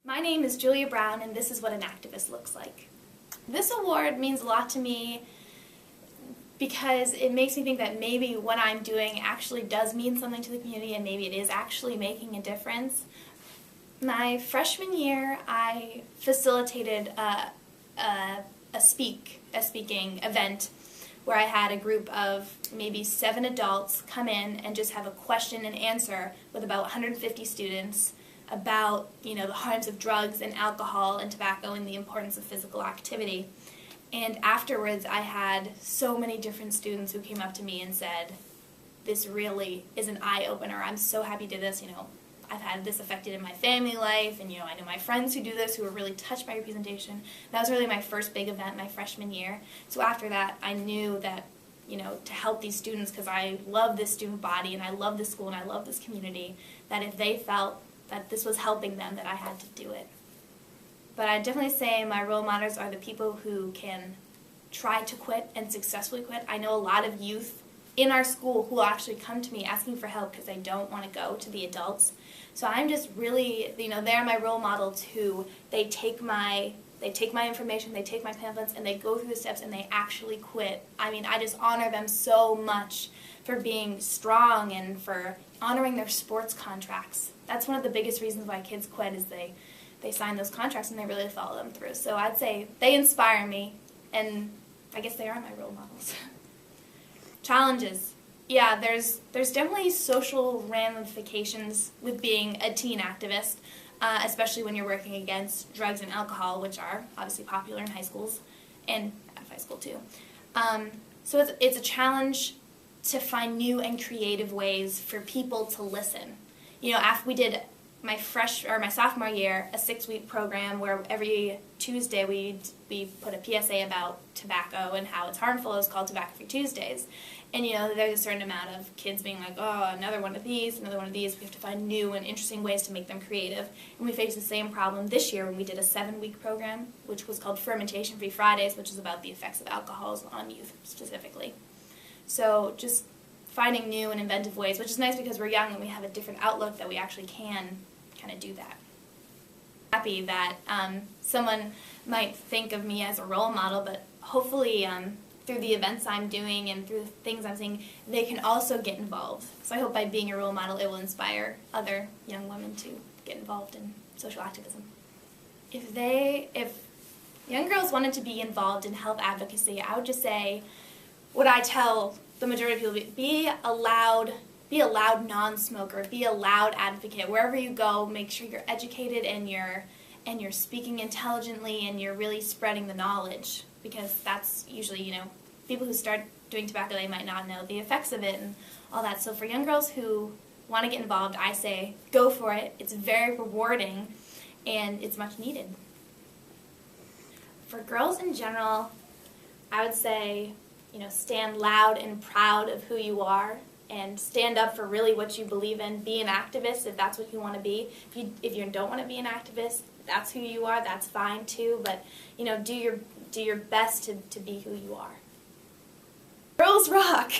My name is Julia Brown, and this is what an activist looks like. This award means a lot to me because it makes me think that maybe what I'm doing actually does mean something to the community, and maybe it is actually making a difference. My freshman year, I facilitated a speaking event where I had a group of maybe 7 adults come in and just have a question and answer with about 150 students about, the harms of drugs and alcohol and tobacco and the importance of physical activity. And afterwards, I had so many different students who came up to me and said, "This really is an eye-opener. I'm so happy to do this. I've had this affected in my family life, and I know my friends who do this who are really touched by your presentation." That was really my first big event my freshman year. So after that, I knew that, to help these students, because I love this student body and I love this school and I love this community, that if they felt that this was helping them, that I had to do it. But I'd definitely say my role models are the people who can try to quit and successfully quit. I know a lot of youth in our school who will actually come to me asking for help because they don't want to go to the adults. So I'm just really, they're my role models who they take my information, they take my pamphlets, and they go through the steps and they actually quit. I just honor them so much for being strong and for honoring their sports contracts. That's one of the biggest reasons why kids quit, is they sign those contracts and they really follow them through. So I'd say they inspire me, and I guess they are my role models. Challenges. Yeah, there's definitely social ramifications with being a teen activist, especially when you're working against drugs and alcohol, which are obviously popular in high schools and out of high school too. So it's a challenge to find new and creative ways for people to listen. After we did my sophomore year, a 6-week program where every Tuesday we put a PSA about tobacco and how it's harmful. It was called Tobacco-Free Tuesdays. And there's a certain amount of kids being like, "Oh, another one of these, another one of these." We have to find new and interesting ways to make them creative. And we faced the same problem this year when we did a 7-week program, which was called Fermentation-Free Fridays, which is about the effects of alcohols on youth specifically. So just finding new and inventive ways, which is nice because we're young and we have a different outlook that we actually can kind of do that. Happy that someone might think of me as a role model, but hopefully through the events I'm doing and through the things I'm seeing, they can also get involved. So I hope by being a role model, it will inspire other young women to get involved in social activism. If young girls wanted to be involved in health advocacy, I would just say what I tell the majority of people: be a loud non-smoker, be a loud advocate. Wherever you go, make sure you're educated and you're speaking intelligently and you're really spreading the knowledge, because that's usually, people who start doing tobacco, they might not know the effects of it and all that. So for young girls who want to get involved, I say go for it. It's very rewarding and it's much needed. For girls in general, I would say, stand loud and proud of who you are and stand up for really what you believe in. Be an activist if that's what you want to be. If you don't want to be an activist, that's who you are, that's fine too, but do your best to be who you are. Girls rock!